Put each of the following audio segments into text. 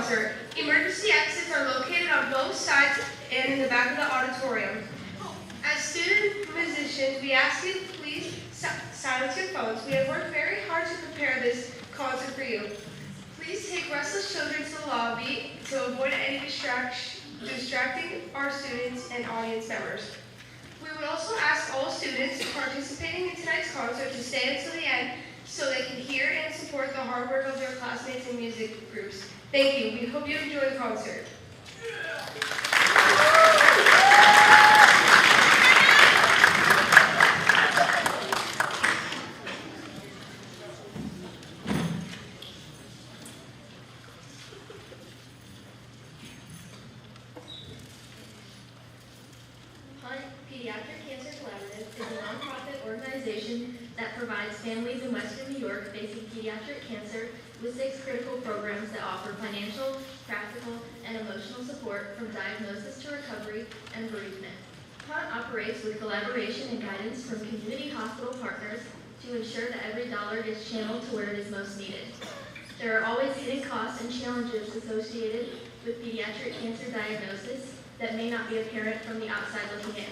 concert. Emergency exits are located on both sides and in the back of the auditorium. As student musicians, we ask you to please silence your phones. We have worked very hard to prepare this concert for you. Please take restless children to the lobby to avoid any distracting our students and audience members. We would also ask all students participating in tonight's concert to stay until the end so they can hear and support the hard work of their classmates and music groups. Thank you. We hope you enjoy the concert. Pediatric Cancer Collaborative is a nonprofit organization that provides families in Western New York facing pediatric cancer with 6 critical programs that offer financial, practical, and emotional support from diagnosis to recovery and bereavement. PUNT operates with collaboration and guidance from community hospital partners to ensure that every dollar gets channeled to where it is most needed. There are always hidden costs and challenges associated with pediatric cancer diagnosis that may not be apparent from the outside looking in.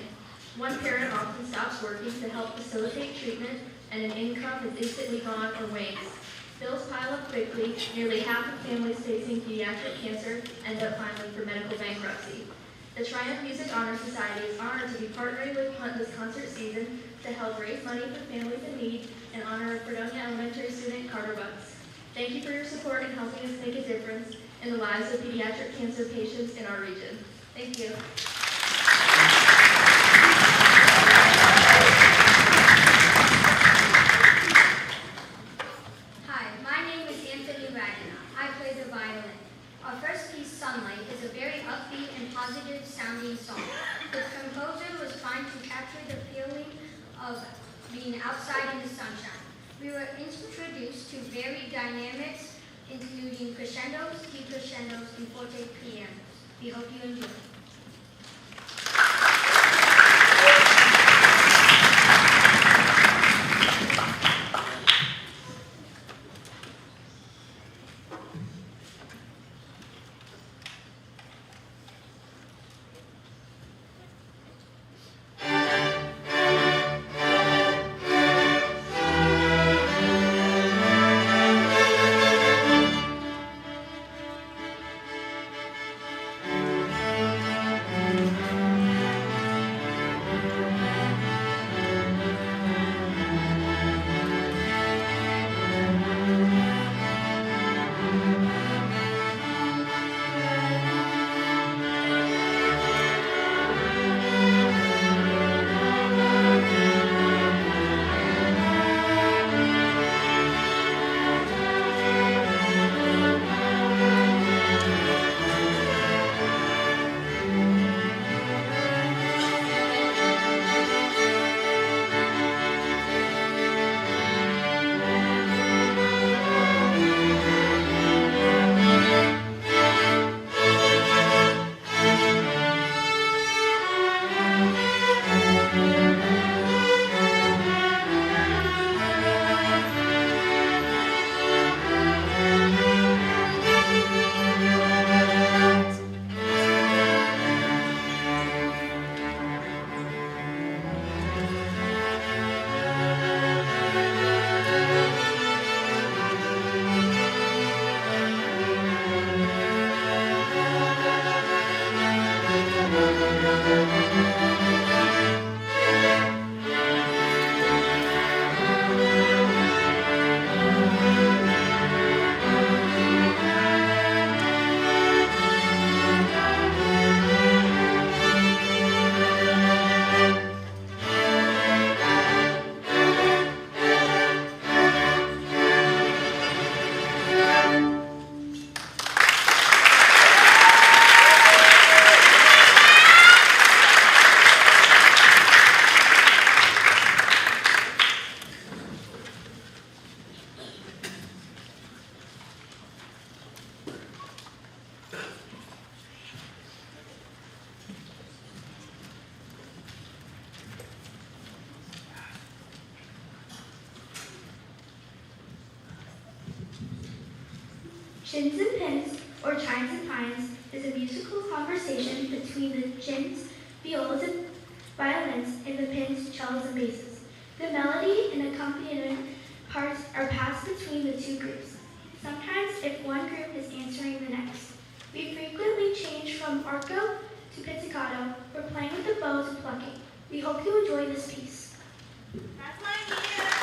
One parent often stops working to help facilitate treatment, and an income is instantly gone or wanes. Bills pile up quickly. Nearly half of families facing pediatric cancer end up filing for medical bankruptcy. The Triumph Music Honor Society is honored to be partnering with PUNT this concert season to help raise money for families in need and honor Fredonia Elementary student Carter Butts. Thank you for your support in helping us make a difference in the lives of pediatric cancer patients in our region. Thank you. Hi, my name is Anthony Radina. I play the violin. Our first piece, Sunlight, is a very upbeat and positive sounding song. The composer was trying to capture the feeling of being outside in the sunshine. We were introduced to varied dynamics, including crescendos, decrescendos, and forte pianos. We hope you enjoy. Chins and Pins or chimes and pines, is a musical conversation between the chins, violas, and violins, and the pins, cellos, and basses. The melody and accompaniment parts are passed between the two groups, sometimes if one group is answering the next. We frequently change from arco to pizzicato. We're playing with the bows and plucking. We hope you enjoy this piece. That's my idea.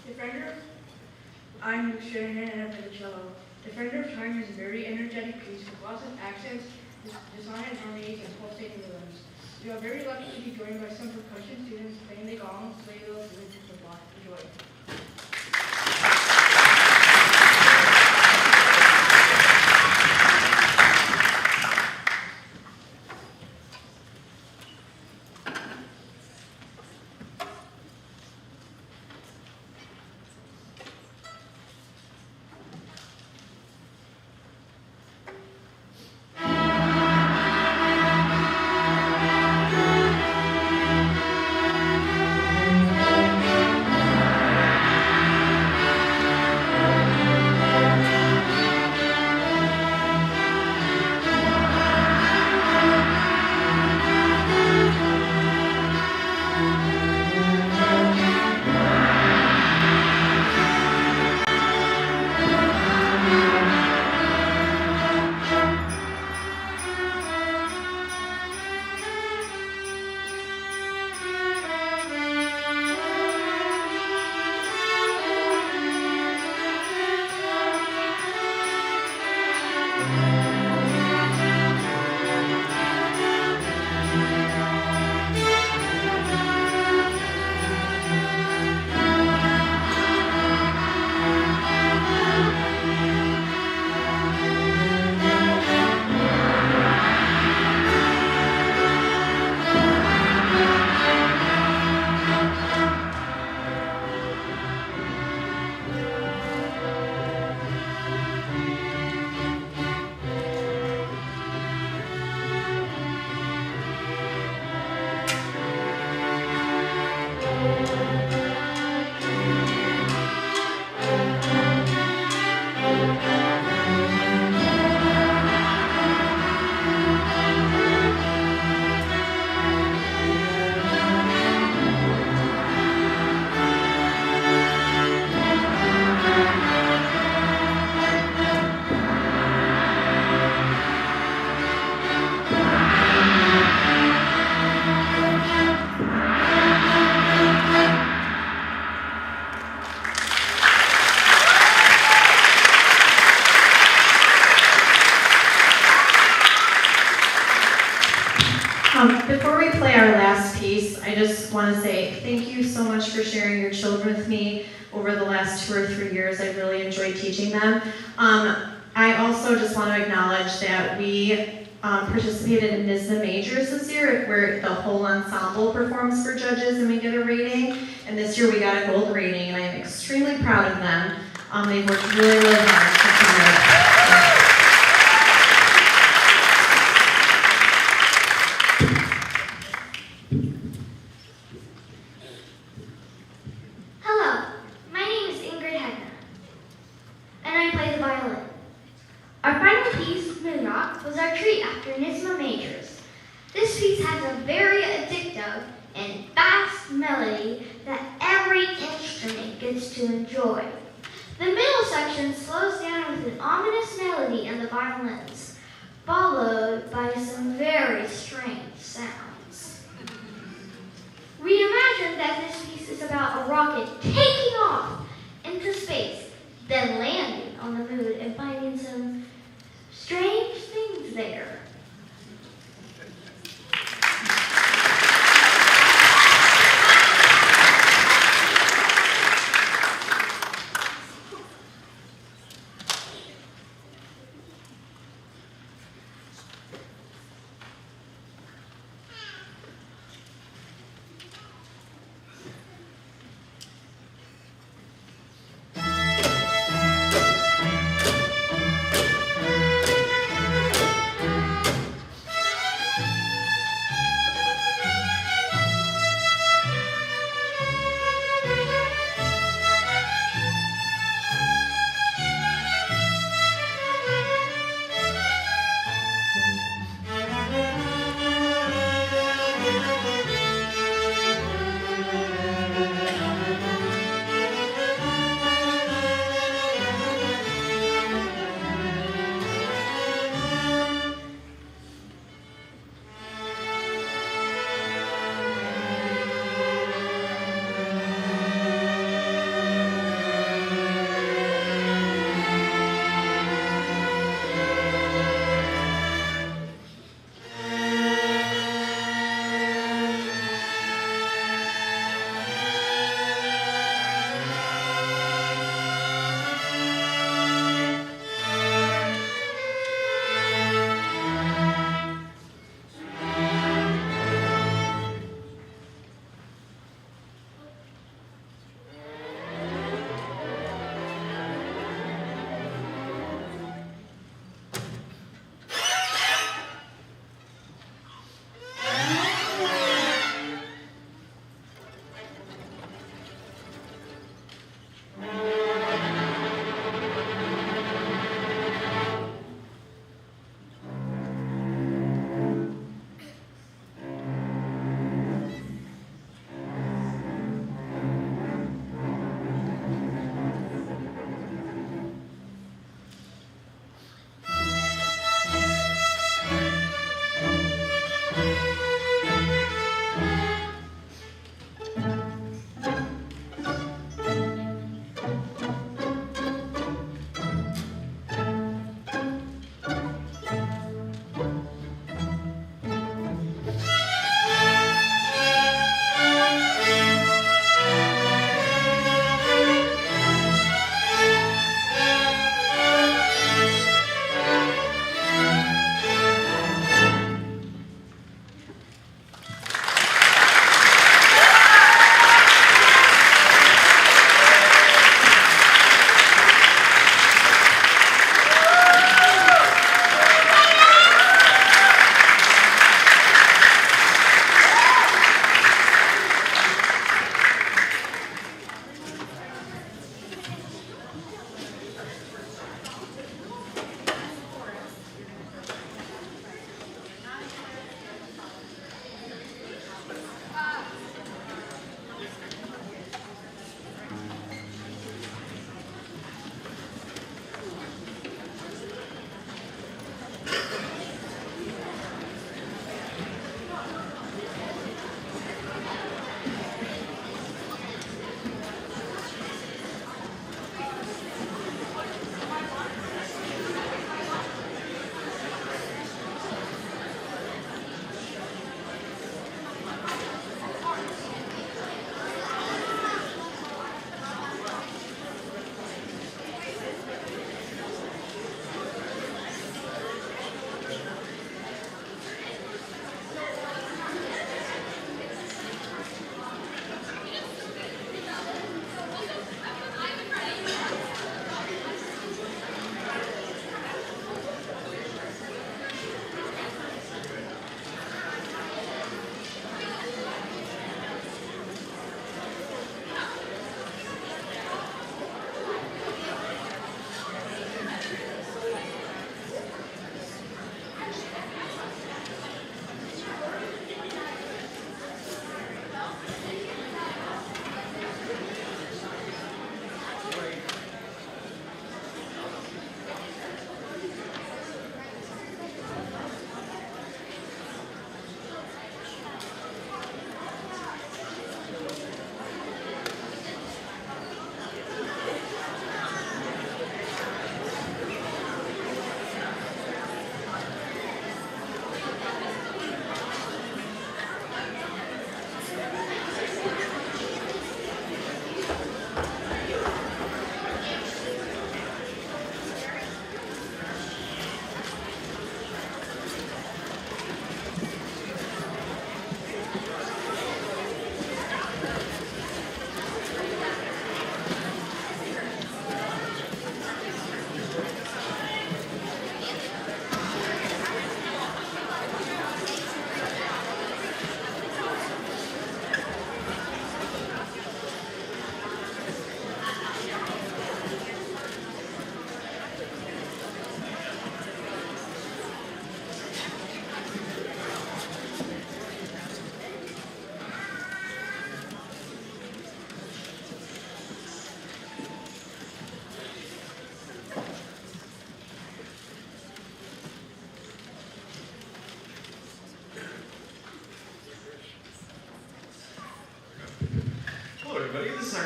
Defender, I'm Luke Shanahan and I play the cello. Defender of Time is a very energetic piece with lots of accents, design harmonies, and pulsating rhythms. We are very lucky to be joined by some percussion students playing the gong, sleigh bells, and the block. Enjoy. Before we play our last piece, I just want to say thank you so much for sharing your children with me over the last 2 or 3 years. I really enjoyed teaching them. I also just want to acknowledge that we participated in NISBA Majors this year, where the whole ensemble performs for judges and we get a rating. And this year we got a gold rating, and I am extremely proud of them. They've worked really, really hard to come. Hello, my name is Ingrid Hegner, and I play the violin. Our final piece, Moon Rock, was our treat after NISMA Majors. This piece has a very addictive and fast melody that every instrument gets to enjoy. The middle section slows down with an ominous melody in the violins, followed by some very strange sounds. We imagine that this piece is about a rocket taking off into space, then landing on the moon and finding some strange things there.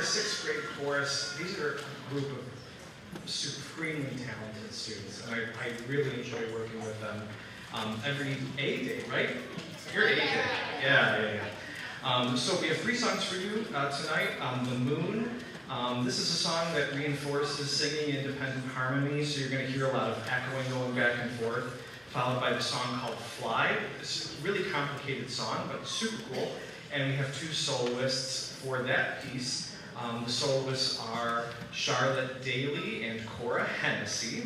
sixth grade chorus, these are a group of supremely talented students, and I really enjoy working with them every A day, right? You're A day. Yeah. So we have 3 songs for you tonight. The Moon. This is a song that reinforces singing independent harmony, so you're going to hear a lot of echoing going back and forth, followed by the song called Fly. This is a really complicated song, but super cool. And we have 2 soloists for that piece. The soloists are Charlotte Daly and Cora Hennessy.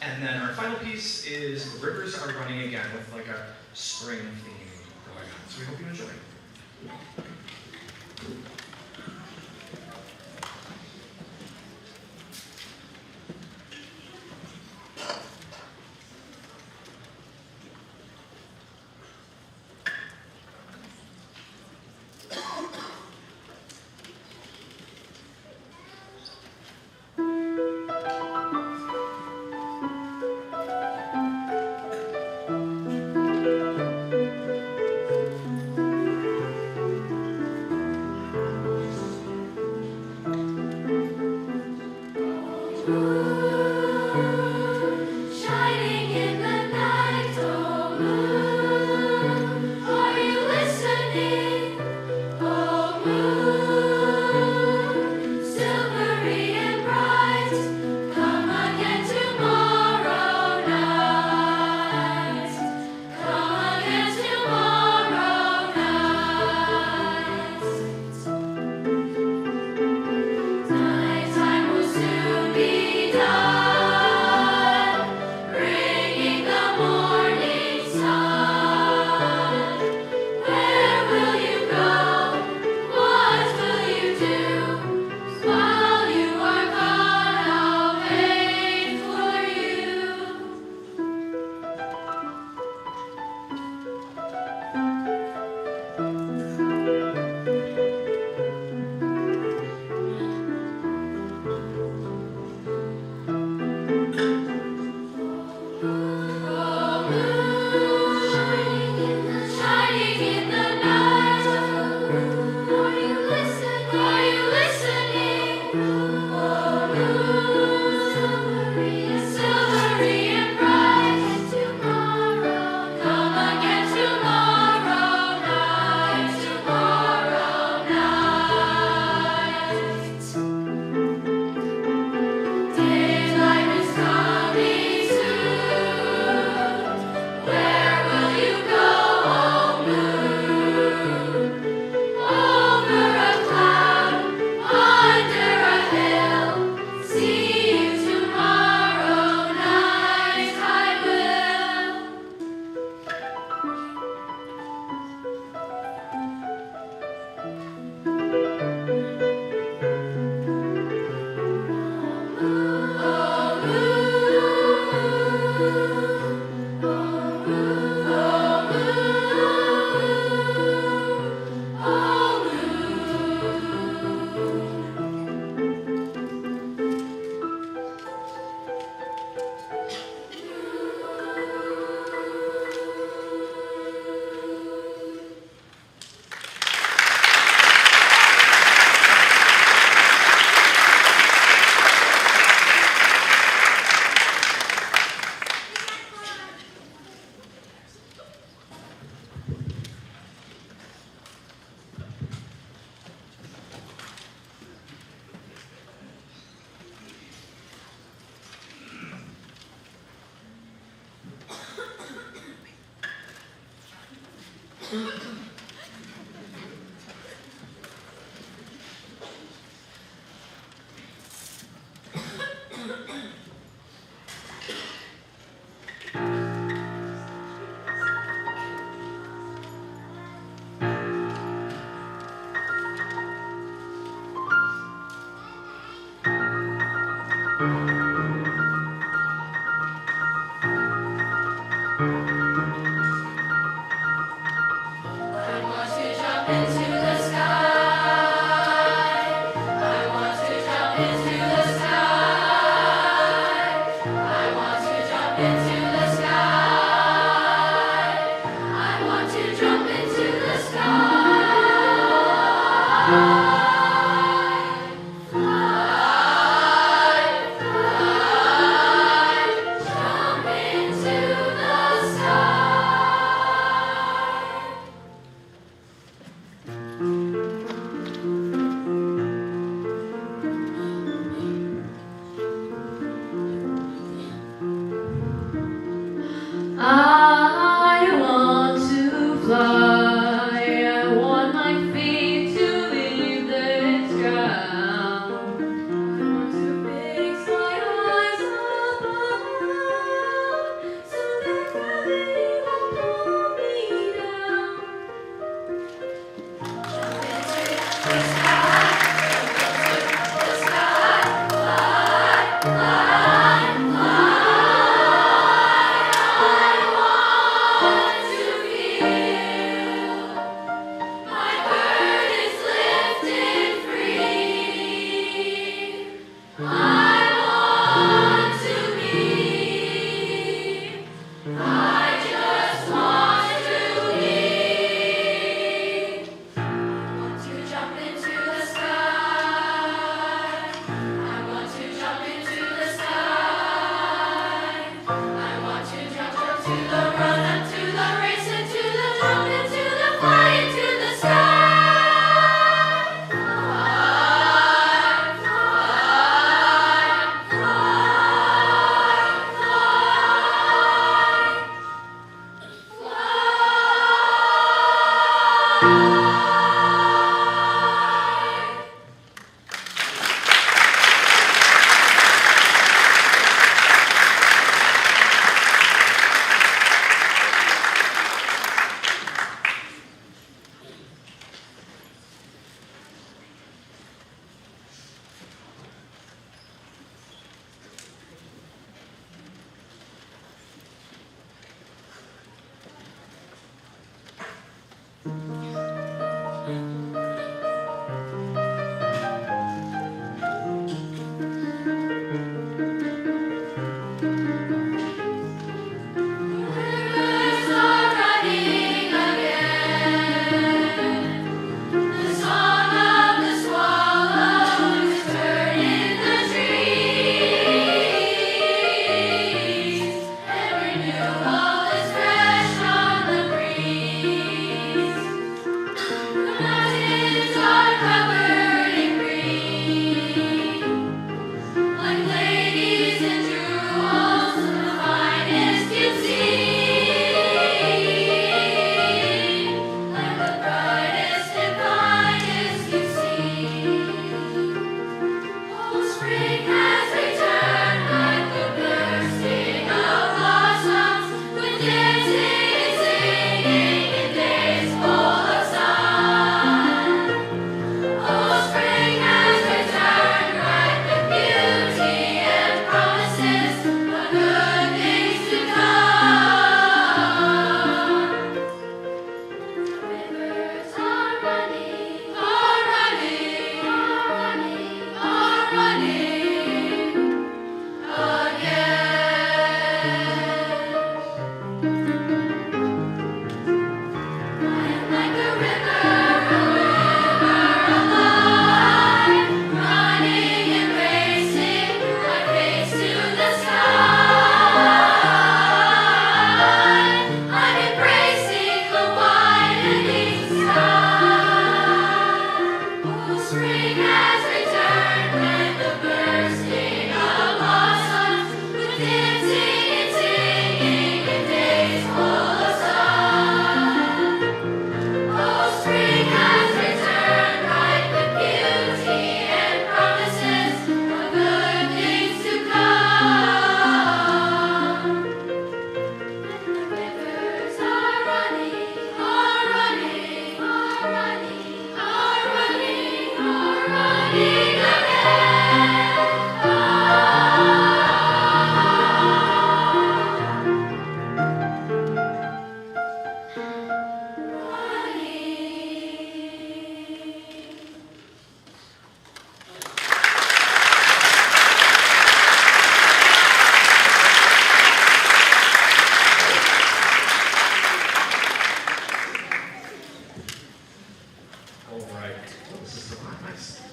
And then our final piece is The Rivers Are Running Again, with like a spring theme going on. So we hope you enjoy.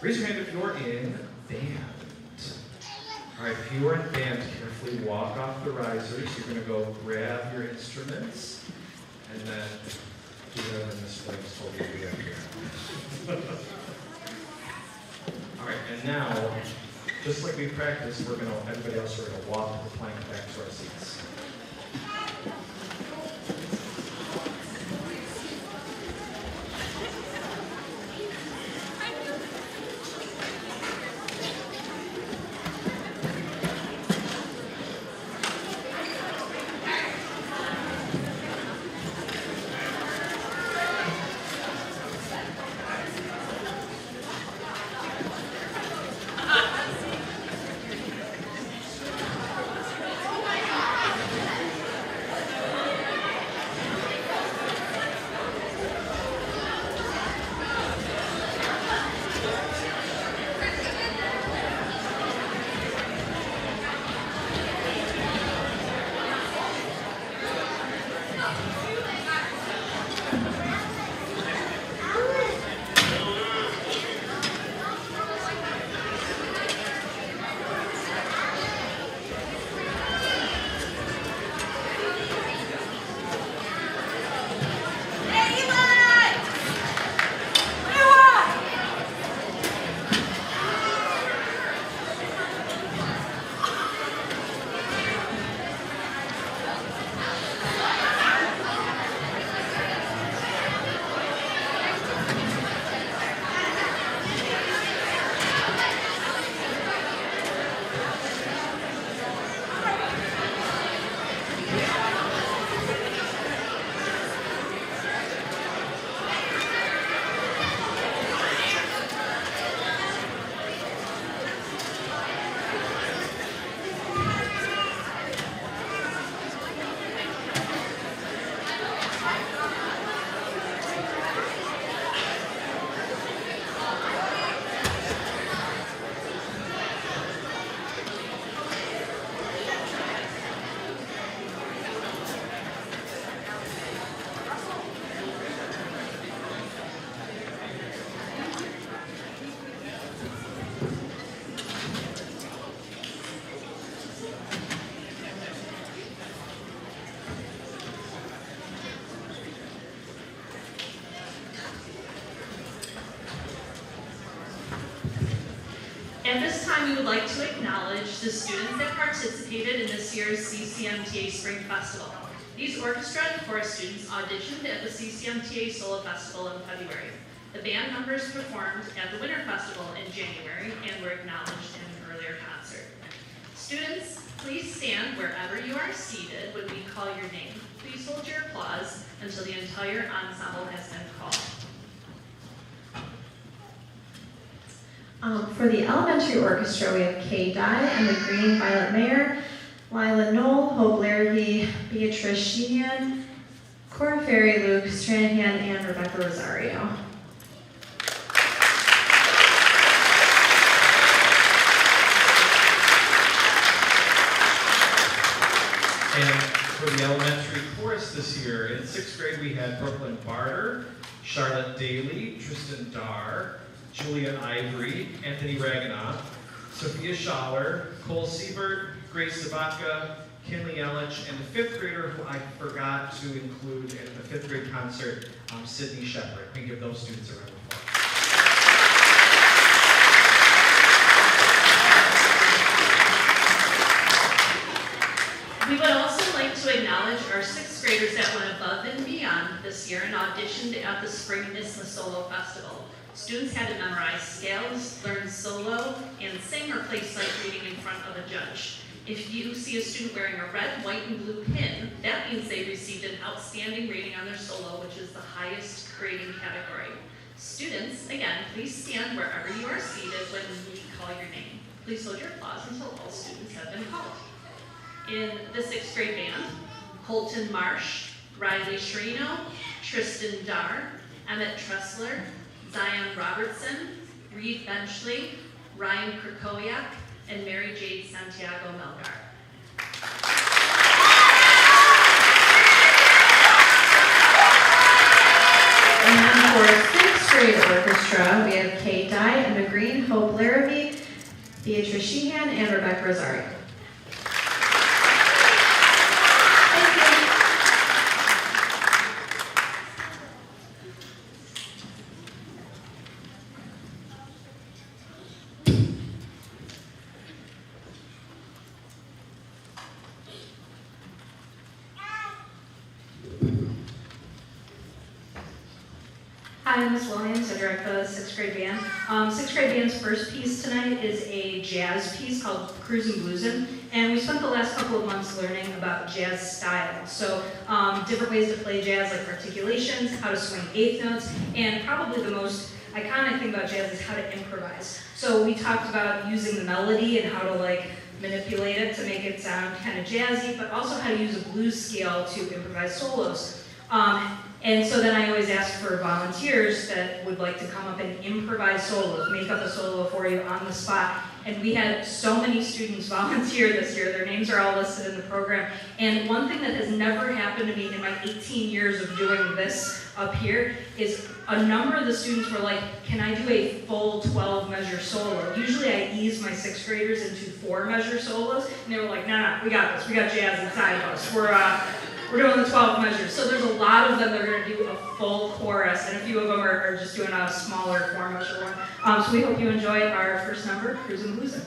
Raise your hand if you're in band. All right, if you are in band, carefully walk off the risers. You're going to go grab your instruments and then do whatever Miss Williams told you to do up here. All right, and now, just like we practiced, everybody else, we're going to walk the plank back to our seats. At this time, we would like to acknowledge the students that participated in this year's CCMTA Spring Festival. These orchestra and chorus students auditioned at the CCMTA Solo Festival in February. The band members performed at the Winter Festival in January and were acknowledged in an earlier concert. Students, please stand wherever you are seated when we call your name. Please hold your applause until the entire ensemble has been called. For the elementary orchestra, we have Kay Dye and the Green Violet Mayer, Lila Knoll, Hope Larrabee, Beatrice Sheehan, Cora Ferry, Luke Stranahan, and Rebecca Rosario. And for the elementary chorus this year, in 6th grade, we had Brooklyn Barter, Charlotte Daly, Tristan Darr, Julia Ivory, Anthony Raganoff, Sophia Schaller, Cole Siebert, Grace Sabatka, Kinley Ellich, and the 5th grader who I forgot to include in the 5th grade concert, Sydney Shepard. We can give those students a round of applause. We would also like to acknowledge our 6th graders that went above and beyond this year and auditioned at the Spring NISMA Solo Festival. Students had to memorize scales, learn solo, and sing or play sight reading in front of a judge. If you see a student wearing a red, white, and blue pin, that means they received an outstanding rating on their solo, which is the highest grading category. Students, again, please stand wherever you are seated when we call your name. Please hold your applause until all students have been called. In the 6th grade band, Colton Marsh, Riley Shrino, Tristan Darr, Emmett Tressler, Zion Robertson, Reed Benchley, Ryan Krakowiak, and Mary Jade Santiago Melgar. And for 6th grade orchestra, we have Kay Dye and the Green Beatrice Sheehan, and Rebecca Rosario. Hi, I'm Ms. Williams. I direct the sixth grade band. Sixth grade band's first piece tonight is a jazz piece called Cruisin' Bluesin', and we spent the last couple of months learning about jazz style. So different ways to play jazz, like articulations, how to swing eighth notes, and probably the most iconic thing about jazz is how to improvise. So we talked about using the melody and how to manipulate it to make it sound kind of jazzy, but also how to use a blues scale to improvise solos. And so then I always ask for volunteers that would like to come up and improvise solos, make up a solo for you on the spot. And we had so many students volunteer this year. Their names are all listed in the program. And one thing that has never happened to me in my 18 years of doing this up here is a number of the students were like, can I do a full 12 measure solo? Usually I ease my sixth graders into 4 measure solos. And they were like, no, we got this. We got jazz inside of us. We're doing the 12 measures. So there's a lot of them that are going to do a full chorus, and a few of them are just doing a smaller 4 measure one. So we hope you enjoy our first number, Cruisin' Bluesin'.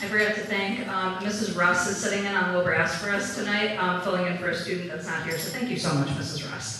I forgot to thank Mrs. Russ is sitting in on low brass for us tonight, filling in for a student that's not here. So thank you so much, Mrs. Russ.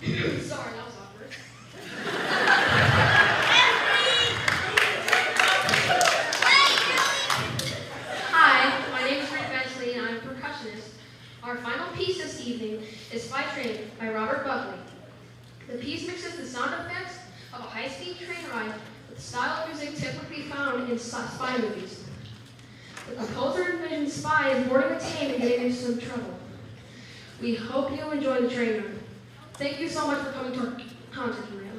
Sorry, that was awkward. Hi, my name is Rick Bensley and I'm a percussionist. Our final piece this evening is Spy Train by Robert Buckley. The piece mixes the sound effects of a high-speed train ride with the style of music typically found in spy movies. The composer envisioned spies boarding a train and getting into some trouble. We hope you enjoy the train ride. Thank you so much for coming to our concert tonight.